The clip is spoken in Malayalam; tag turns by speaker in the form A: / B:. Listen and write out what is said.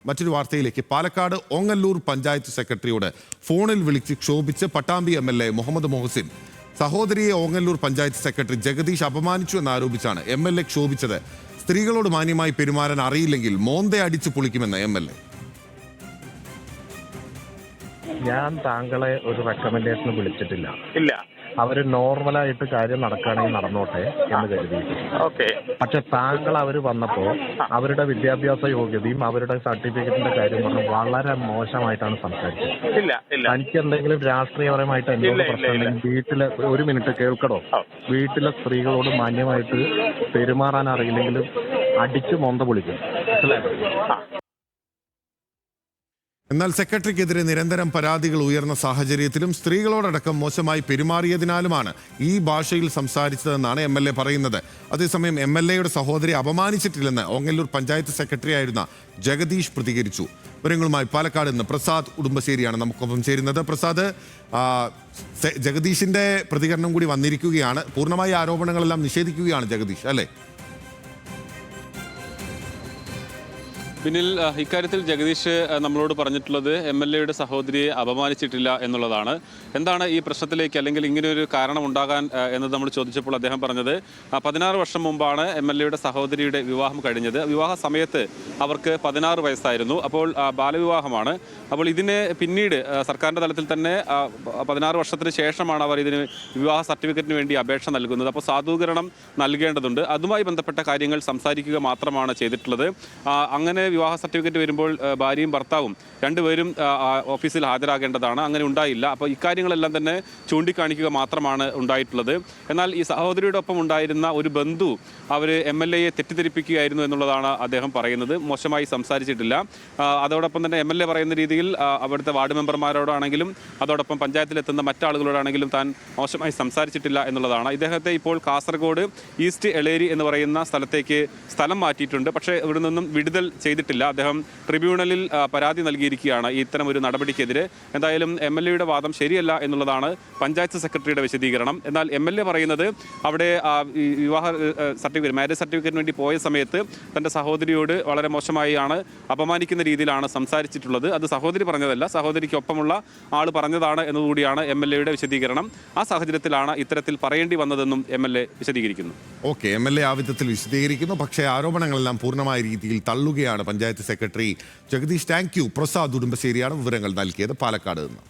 A: മറ്റൊരു വാർത്തയിലേക്ക്. പാലക്കാട് ഓങ്ങല്ലൂർ പഞ്ചായത്ത് സെക്രട്ടറിയോട് ഫോണിൽ വിളിച്ച് ക്ഷോഭിച്ച് പട്ടാമ്പി എംഎൽഎ മുഹമ്മദ് മുഹസിൻ സഹോദരിയെ ഓങ്ങല്ലൂർ പഞ്ചായത്ത് സെക്രട്ടറി ജഗദീഷ് അപമാനിച്ചു എന്നാരോപിച്ചാണ് എംഎൽഎ ക്ഷോഭിച്ചത്. സ്ത്രീകളോട് മാന്യമായി പെരുമാറാൻ അറിയില്ലെങ്കിൽ മോന്തെ അടിച്ചു പൊളിക്കുമെന്ന് എംഎൽഎ.
B: ഞാൻ താങ്കളെ ഒരു റെക്കമെൻഡേഷന് വിളിച്ചിട്ടില്ല.
C: ഇല്ല,
B: അവര് നോർമലായിട്ട് കാര്യം നടക്കുകയാണെങ്കിൽ നടന്നോട്ടെ എന്ന് കരുതി.
C: ഓക്കെ.
B: പക്ഷെ താങ്കൾ അവർ വന്നപ്പോൾ അവരുടെ വിദ്യാഭ്യാസ യോഗ്യതയും അവരുടെ സർട്ടിഫിക്കറ്റിന്റെ കാര്യം പറഞ്ഞ് വളരെ മോശമായിട്ടാണ് സംസാരിച്ചത്.
C: ഇല്ല ഇല്ല
B: തനിക്ക് എന്തെങ്കിലും രാഷ്ട്രീയപരമായിട്ട് എന്നോട് പ്രശ്നം ഉണ്ടെങ്കിൽ വീട്ടിലെ ഒരു മിനിറ്റ് കേൾക്കണോ, വീട്ടിലെ സ്ത്രീകളോട് മാന്യമായിട്ട് പെരുമാറാൻ അറിയില്ലെങ്കിലും അടിച്ചു മൊന്ത പൊളിക്കും.
A: എന്നാൽ സെക്രട്ടറിക്കെതിരെ നിരന്തരം പരാതികൾ ഉയർന്ന സാഹചര്യത്തിലും സ്ത്രീകളോടക്കം മോശമായി പെരുമാറിയതിനാലുമാണ് ഈ ഭാഷയിൽ സംസാരിച്ചതെന്നാണ് എംഎൽഎ പറയുന്നത്. അതേസമയം എംഎൽഎയുടെ സഹോദരി അപമാനിച്ചിട്ടില്ലെന്ന് ഓങ്ങല്ലൂർ പഞ്ചായത്ത് സെക്രട്ടറി ആയിരുന്ന ജഗദീഷ് പ്രതികരിച്ചു. വിവരങ്ങളുമായി പാലക്കാട് നിന്ന് പ്രസാദ് ഉടുമ്പശ്ശേരിയാണ് നമുക്കൊപ്പം ചേരുന്നത്. പ്രസാദ്, ജഗദീഷിന്റെ പ്രതികരണം കൂടി വന്നിരിക്കുകയാണ്. പൂർണ്ണമായി ആരോപണങ്ങളെല്ലാം നിഷേധിക്കുകയാണ് ജഗദീഷ്, അല്ലേ?
D: പിന്നിൽ ഇക്കാര്യത്തിൽ ജഗദീഷ് നമ്മളോട് പറഞ്ഞിട്ടുള്ളത് എംഎൽഎയുടെ സഹോദരിയെ അപമാനിച്ചിട്ടില്ല എന്നുള്ളതാണ്. എന്താണ് ഈ പ്രശ്നത്തിലേക്ക് അല്ലെങ്കിൽ ഇങ്ങനെയൊരു കാരണം ഉണ്ടാകാൻ എന്നത് നമ്മൾ ചോദിച്ചപ്പോൾ അദ്ദേഹം പറഞ്ഞത് 16 വർഷം മുമ്പാണ് എംഎൽഎയുടെ സഹോദരിയുടെ വിവാഹം കഴിഞ്ഞത്. വിവാഹ സമയത്ത് അവർക്ക് 16 വയസ്സായിരുന്നു. അപ്പോൾ ബാലവിവാഹമാണ്. അപ്പോൾ ഇതിന് പിന്നീട് സർക്കാരിൻ്റെ തലത്തിൽ തന്നെ 16 വർഷത്തിന് ശേഷമാണ് അവർ ഇതിന് വിവാഹ സർട്ടിഫിക്കറ്റിന് വേണ്ടി അപേക്ഷ നൽകുന്നത്. അപ്പോൾ സാധൂകരണം നൽകേണ്ടതുണ്ട്. അതുമായി ബന്ധപ്പെട്ട കാര്യങ്ങൾ സംസാരിക്കുക മാത്രമാണ് ചെയ്തിട്ടുള്ളത്. അങ്ങനെ വിവാഹ സർട്ടിഫിക്കറ്റ് വരുമ്പോൾ ഭാര്യയും ഭർത്താവും രണ്ടുപേരും ഓഫീസിൽ ഹാജരാകേണ്ടതാണ്. അങ്ങനെ ഉണ്ടായില്ല. അപ്പോൾ ഇക്കാര്യങ്ങളെല്ലാം തന്നെ ചൂണ്ടിക്കാണിക്കുക മാത്രമാണ് ഉണ്ടായിട്ടുള്ളത്. എന്നാൽ ഈ സഹോദരിയുടെ ഒപ്പം ഉണ്ടായിരുന്ന ഒരു ബന്ധു അവർ എംഎൽഎയെ തെറ്റിദ്ധരിപ്പിക്കുകയായിരുന്നു എന്നുള്ളതാണ് അദ്ദേഹം പറയുന്നത്. മോശമായി സംസാരിച്ചിട്ടില്ല. അതോടൊപ്പം തന്നെ എംഎൽഎ പറയുന്ന രീതിയിൽ അവിടുത്തെ വാർഡ് മെമ്പർമാരോടാണെങ്കിലും അതോടൊപ്പം പഞ്ചായത്തിലെത്തുന്ന മറ്റാളുകളോടാണെങ്കിലും താൻ മോശമായി സംസാരിച്ചിട്ടില്ല എന്നുള്ളതാണ്. ഇദ്ദേഹത്തെ ഇപ്പോൾ കാസർഗോഡ് ഈസ്റ്റ് എളേരി എന്ന് പറയുന്ന സ്ഥലത്തേക്ക് സ്ഥലം മാറ്റിയിട്ടുണ്ട്. പക്ഷേ ഇവിടെ നിന്നും വിടുതൽ ചെയ്തിട്ടില്ല. അദ്ദേഹം ട്രിബ്യൂണലിൽ പരാതി നൽകിയിരിക്കുകയാണ് ഇത്തരം ഒരു നടപടിക്കെതിരെ. എന്തായാലും എംഎൽഎയുടെ വാദം ശരിയല്ല എന്നുള്ളതാണ് പഞ്ചായത്ത് സെക്രട്ടറിയുടെ വിശദീകരണം. എന്നാൽ എംഎൽഎ പറയുന്നത് അവിടെ വിവാഹ സർട്ടിഫിക്കറ്റ്, മാരേജ് സർട്ടിഫിക്കറ്റിന് വേണ്ടി പോയ സമയത്ത് തൻ്റെ സഹോദരിയോട് വളരെ മോശമായാണ് അപമാനിക്കുന്ന രീതിയിലാണ് സംസാരിച്ചിട്ടുള്ളത്. അത് സഹോദരി പറഞ്ഞതല്ല, സഹോദരിക്കൊപ്പമുള്ള ആൾ പറഞ്ഞതാണ് എന്നതുകൂടിയാണ് എംഎൽഎയുടെ വിശദീകരണം. ആ സാഹചര്യത്തിലാണ് ഇത്തരത്തിൽ പറയേണ്ടി വന്നതെന്നും എംഎൽഎ വിശദീകരിക്കുന്നു.
A: ഓക്കെ, എംഎൽഎ ആ വിധത്തിൽ വിശദീകരിക്കുന്നു. പക്ഷേ ആരോപണങ്ങളെല്ലാം പൂർണ്ണമായ രീതിയിൽ തള്ളുകയാണ് panchayat secretary Jagadish. Thank you. Prasad ഉടുമ്പശ്ശേരിയാണ് വിവരങ്ങൾ നൽകിയത് പാലക്കാട് നിന്ന്.